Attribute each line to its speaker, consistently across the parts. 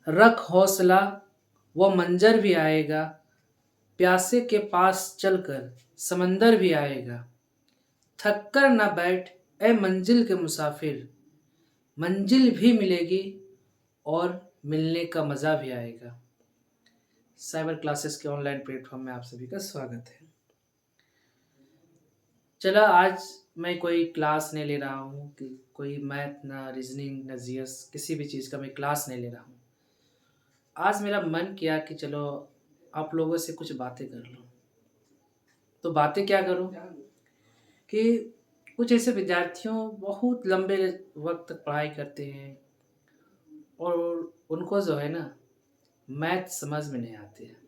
Speaker 1: रख हौसला, वो मंजर भी आएगा। प्यासे के पास चलकर समंदर भी आएगा। थक कर न बैठ ए मंजिल के मुसाफिर, मंजिल भी मिलेगी और मिलने का मज़ा भी आएगा। साइबर क्लासेस के ऑनलाइन प्लेटफॉर्म में आप सभी का स्वागत है। चला आज मैं कोई क्लास नहीं ले रहा हूँ कि कोई मैथ ना रीजनिंग ना जीएस किसी भी चीज़ का मैं क्लास नहीं ले रहा हूँ। आज मेरा मन किया कि चलो आप लोगों से कुछ बातें कर लूँ। तो बातें क्या करूँ कि कुछ ऐसे विद्यार्थियों बहुत लंबे वक्त तक पढ़ाई करते हैं और उनको जो है ना मैथ समझ में नहीं आती है।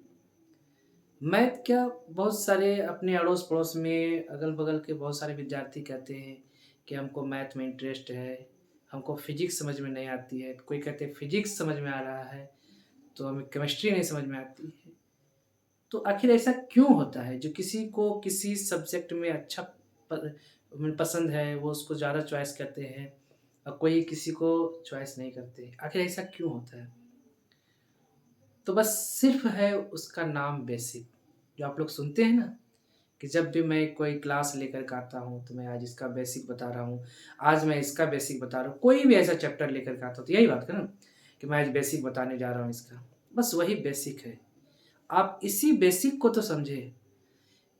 Speaker 1: मैथ क्या, बहुत सारे अपने अड़ोस पड़ोस में अगल बगल के बहुत सारे विद्यार्थी कहते हैं कि हमको मैथ में इंटरेस्ट है, हमको फिजिक्स समझ में नहीं आती है। कोई कहते हैं फिजिक्स समझ में आ रहा है तो हमें केमिस्ट्री नहीं समझ में आती है। तो आखिर ऐसा क्यों होता है? जो किसी को किसी सब्जेक्ट में अच्छा पसंद है वो उसको ज़्यादा चॉइस करते हैं और कोई किसी को चॉइस नहीं करते। आखिर ऐसा क्यों होता है? तो बस सिर्फ है उसका नाम बेसिक। जो आप लोग सुनते हैं ना कि जब भी मैं कोई क्लास लेकर के आता हूँ तो मैं आज इसका बेसिक बता रहा हूँ, आज मैं इसका बेसिक बता रहा हूँ। कोई भी ऐसा चैप्टर लेकर के आता हूँ तो यही बात है ना कि मैं आज बेसिक बताने जा रहा हूँ इसका। बस वही बेसिक है। आप इसी बेसिक को तो समझे।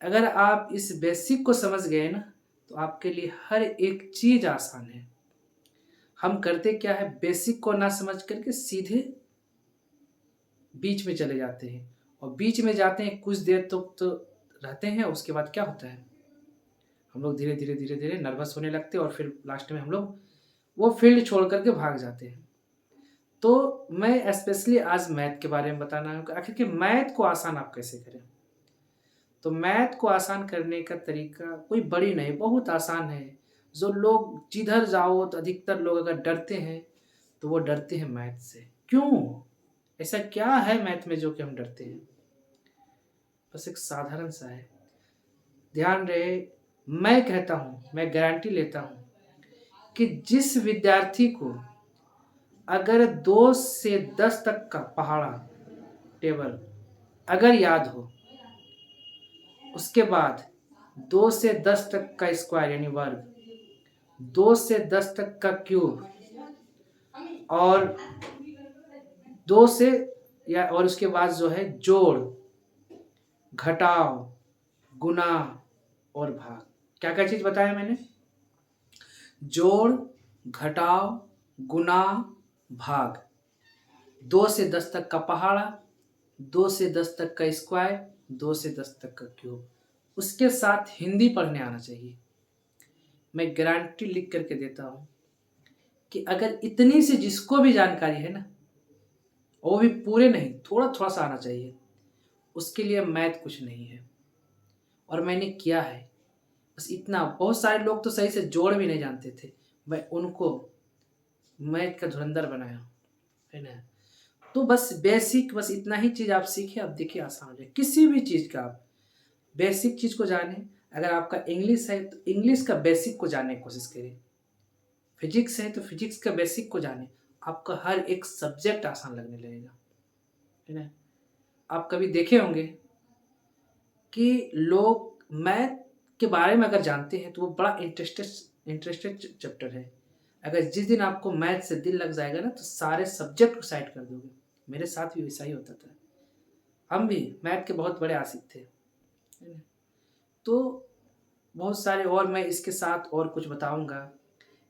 Speaker 1: अगर आप इस बेसिक को समझ गए ना तो आपके लिए हर एक चीज़ आसान है। हम करते क्या है, बेसिक को ना समझ करके सीधे बीच में चले जाते हैं और बीच में जाते हैं कुछ देर तो रहते हैं। उसके बाद क्या होता है, हम लोग धीरे धीरे धीरे धीरे नर्वस होने लगते हैं और फिर लास्ट में हम लोग वो फील्ड छोड़ करके भाग जाते हैं। तो मैं स्पेशली आज मैथ के बारे में बताना है आखिर कि मैथ को आसान आप कैसे करें। तो मैथ को आसान करने का तरीका कोई बड़ी नहीं, बहुत आसान है। जो लोग जिधर जाओ तो अधिकतर लोग अगर डरते हैं तो वो डरते हैं मैथ से। क्यों? ऐसा क्या है मैथ में जो कि हम डरते हैं? बस एक साधारण सा है, ध्यान रहे। मैं कहता हूँ, मैं गारंटी लेता हूँ कि जिस विद्यार्थी को अगर 2 से 10 तक का पहाड़ा टेबल अगर याद हो, उसके बाद 2 से 10 तक का स्क्वायर यानी वर्ग, 2 से 10 तक का क्यूब और 2 से या और उसके बाद जो है जोड़, घटाव, गुना और भाग। क्या क्या चीज बताया मैंने? जोड़, घटाव, गुना, भाग। 2 से 10 तक का पहाड़ा, 2 से 10 तक का स्क्वायर, 2 से 10 तक का क्यूब। उसके साथ हिंदी पढ़ने आना चाहिए। मैं गारंटी लिख करके देता हूँ कि अगर इतनी सी जिसको भी जानकारी है ना, वो भी पूरे नहीं, थोड़ा थोड़ा सा आना चाहिए, उसके लिए मैथ कुछ नहीं है। और मैंने किया है। बस इतना, बहुत सारे लोग तो सही से जोड़ भी नहीं जानते थे, मैं उनको मैथ का धुरंधर बनाया, है ना। तो बस बेसिक, बस इतना ही चीज़ आप सीखे, अब देखिए आसान हो जाए किसी भी चीज़ का। आप बेसिक चीज़ को जाने। अगर आपका इंग्लिश है तो इंग्लिश का बेसिक को जानने की कोशिश करें। फिजिक्स है तो फिजिक्स का बेसिक को जाने, आपका हर एक सब्जेक्ट आसान लगने लगेगा, है ना। आप कभी देखे होंगे कि लोग मैथ के बारे में अगर जानते हैं तो वो बड़ा इंटरेस्टेड इंटरेस्टेड चैप्टर है। अगर जिस दिन आपको मैथ से दिल लग जाएगा ना तो सारे सब्जेक्ट को साइड कर दोगे। मेरे साथ भी वैसा ही होता था। हम भी मैथ के बहुत बड़े आशिक थे, है ना। तो बहुत सारे, और मैं इसके साथ और कुछ बताऊंगा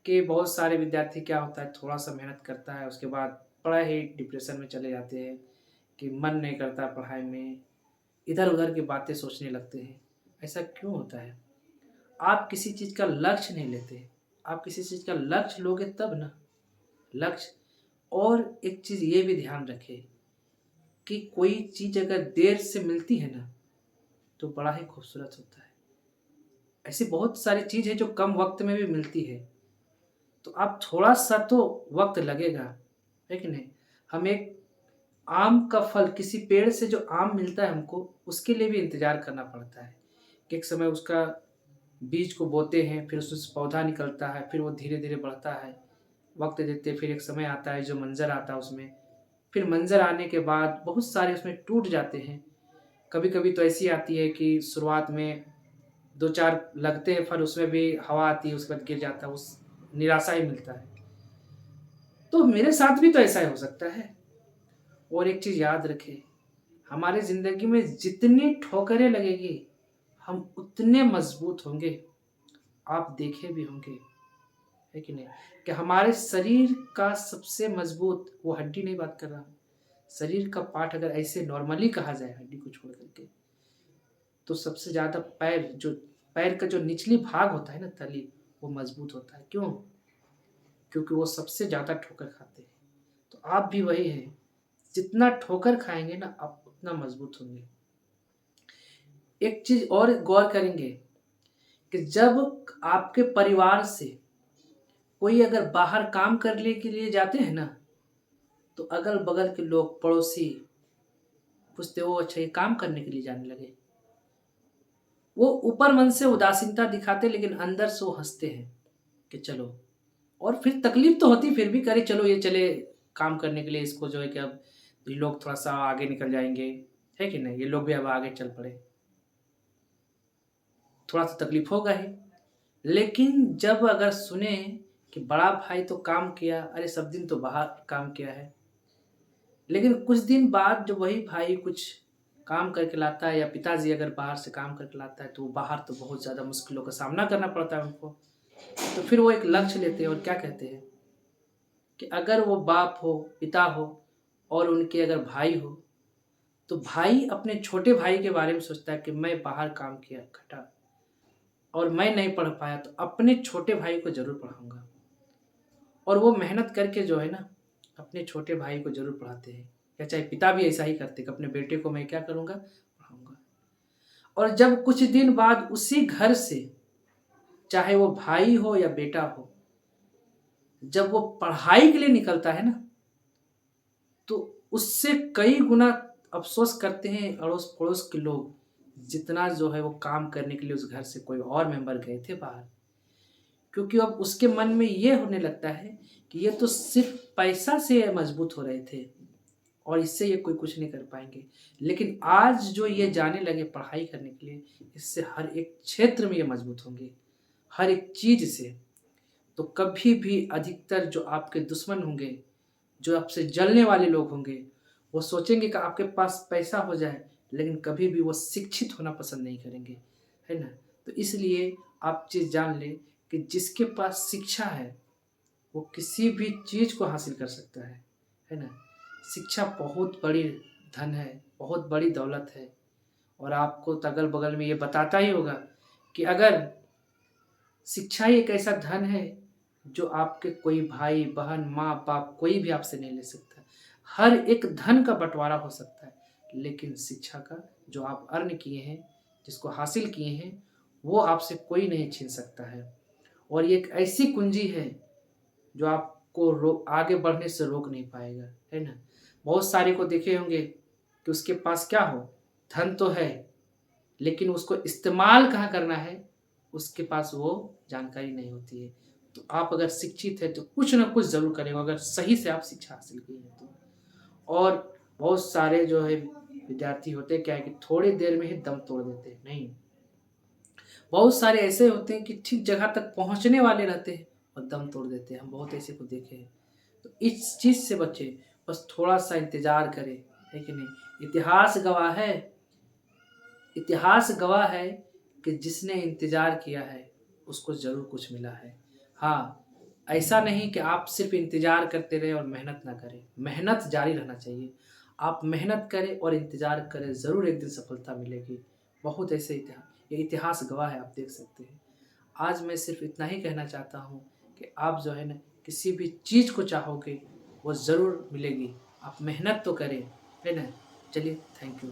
Speaker 1: कि बहुत सारे विद्यार्थी क्या होता है, थोड़ा सा मेहनत करता है उसके बाद बड़ा ही डिप्रेशन में चले जाते हैं कि मन नहीं करता पढ़ाई में, इधर उधर की बातें सोचने लगते हैं। ऐसा क्यों होता है? आप किसी चीज़ का लक्ष्य नहीं लेते। आप किसी चीज़ का लक्ष्य लोगे तब ना, लक्ष्य। और एक चीज़ ये भी ध्यान रखें कि कोई चीज़ अगर देर से मिलती है ना तो बड़ा ही खूबसूरत होता है। ऐसी बहुत सारी चीज़ है जो कम वक्त में भी मिलती है, तो आप थोड़ा सा तो वक्त लगेगा, है कि नहीं। हम एक आम का फल, किसी पेड़ से जो आम मिलता है हमको, उसके लिए भी इंतज़ार करना पड़ता है कि एक समय उसका बीज को बोते हैं, फिर उसमें से पौधा निकलता है, फिर वो धीरे धीरे बढ़ता है, वक्त देते, फिर एक समय आता है जो मंजर आता है उसमें, फिर मंज़र आने के बाद बहुत सारे उसमें टूट जाते हैं। कभी कभी तो ऐसी आती है कि शुरुआत में 2-4 लगते हैं फल, उसमें भी हवा आती है, उसके बाद गिर जाता है, उस निराशा ही मिलता है। तो मेरे साथ भी तो ऐसा ही हो सकता है। और एक चीज़ याद रखें, हमारी ज़िंदगी में जितनी ठोकरें लगेगी, हम उतने मजबूत होंगे। आप देखे भी होंगे, है कि नहीं, कि हमारे शरीर का सबसे मजबूत वो हड्डी नहीं बात कर रहा हूँ, शरीर का पार्ट अगर ऐसे नॉर्मली कहा जाए हड्डी को छोड़ करके, तो सबसे ज़्यादा पैर का जो निचली भाग होता है ना, तली, वो मजबूत होता है। क्यों? क्योंकि वो सबसे ज़्यादा ठोकर खाते हैं। तो आप भी वही हैं, जितना ठोकर खाएंगे ना आप उतना मजबूत होंगे। एक चीज़ और गौर करेंगे कि जब आपके परिवार से कोई अगर बाहर काम करने के लिए जाते हैं ना, तो अगल बगल के लोग, पड़ोसी पूछते, वो अच्छा ये काम करने के लिए जाने लगे। वो ऊपर मन से उदासीनता दिखाते, लेकिन अंदर से वो हंसते हैं कि चलो। और फिर तकलीफ तो होती, फिर भी करे चलो ये चले काम करने के लिए, इसको जो है कि अब ये लोग थोड़ा सा आगे निकल जाएंगे, है कि नहीं, ये लोग भी अब आगे चल पड़े। थोड़ा सा तकलीफ होगा ही, लेकिन जब अगर सुने कि बड़ा भाई तो काम किया, अरे सब दिन तो बाहर काम किया है, लेकिन कुछ दिन बाद जब वही भाई कुछ काम करके लाता है, या पिताजी अगर बाहर से काम करके लाता है, तो बाहर तो बहुत ज़्यादा मुश्किलों का सामना करना पड़ता है उनको। तो फिर वो एक लक्ष्य लेते हैं और क्या कहते हैं कि अगर वो बाप हो, पिता हो, और उनके अगर भाई हो, तो भाई अपने छोटे भाई के बारे में सोचता है कि मैं बाहर काम किया खटा और मैं नहीं पढ़ पाया, तो अपने छोटे भाई को ज़रूर पढ़ाऊँगा। और वो मेहनत करके जो है ना, अपने छोटे भाई को ज़रूर पढ़ाते हैं। या चाहे पिता भी ऐसा ही करते कि अपने बेटे को मैं क्या करूँगा, पढ़ाऊँगा। और जब कुछ दिन बाद उसी घर से, चाहे वो भाई हो या बेटा हो, जब वो पढ़ाई के लिए निकलता है ना, तो उससे कई गुना अफ़सोस करते हैं अड़ोस पड़ोस के लोग, जितना जो है वो काम करने के लिए उस घर से कोई और मेंबर गए थे बाहर। क्योंकि अब उसके मन में ये होने लगता है कि ये तो सिर्फ पैसा से मजबूत हो रहे थे और इससे ये कोई कुछ नहीं कर पाएंगे, लेकिन आज जो ये जाने लगे पढ़ाई करने के लिए, इससे हर एक क्षेत्र में ये मजबूत होंगे, हर एक चीज़ से। तो कभी भी अधिकतर जो आपके दुश्मन होंगे, जो आपसे जलने वाले लोग होंगे, वो सोचेंगे कि आपके पास पैसा हो जाए, लेकिन कभी भी वो शिक्षित होना पसंद नहीं करेंगे, है ना। तो इसलिए आप चीज़ जान लें कि जिसके पास शिक्षा है वो किसी भी चीज़ को हासिल कर सकता है ना। शिक्षा बहुत बड़ी धन है, बहुत बड़ी दौलत है। और आपको तो अगल बगल में ये बताता ही होगा कि अगर शिक्षा ही एक ऐसा धन है जो आपके कोई भाई बहन माँ बाप कोई भी आपसे नहीं ले सकता। हर एक धन का बंटवारा हो सकता है, लेकिन शिक्षा का जो आप अर्न किए हैं, जिसको हासिल किए हैं, वो आपसे कोई नहीं छीन सकता है। और ये एक ऐसी कुंजी है जो आपको आगे बढ़ने से रोक नहीं पाएगा, है ना। बहुत सारे को देखे होंगे कि उसके पास क्या हो, धन तो है, लेकिन उसको इस्तेमाल कहाँ करना है, उसके पास वो जानकारी नहीं होती है। तो आप अगर शिक्षित है तो कुछ ना कुछ ज़रूर करेंगे, अगर सही से आप शिक्षा हासिल की है तो। और बहुत सारे जो है विद्यार्थी होते क्या है कि थोड़ी देर में ही दम तोड़ देते हैं, नहीं, बहुत सारे ऐसे होते हैं कि ठीक जगह तक पहुंचने वाले रहते हैं और दम तोड़ देते हैं। हम बहुत ऐसे को देखे हैं। तो इस चीज़ से बचे, बस थोड़ा सा इंतज़ार करें, है कि नहीं। इतिहास गवाह है कि जिसने इंतज़ार किया है उसको ज़रूर कुछ मिला है। हाँ, ऐसा नहीं कि आप सिर्फ इंतज़ार करते रहें और मेहनत ना करें, मेहनत जारी रहना चाहिए। आप मेहनत करें और इंतज़ार करें, ज़रूर एक दिन सफलता मिलेगी। बहुत ऐसे ये इतिहास गवाह है, आप देख सकते हैं। आज मैं सिर्फ इतना ही कहना चाहता हूँ कि आप जो है ना, किसी भी चीज़ को चाहोगे वो ज़रूर मिलेगी। आप मेहनत तो करें, है ना। चलिए, थैंक यू।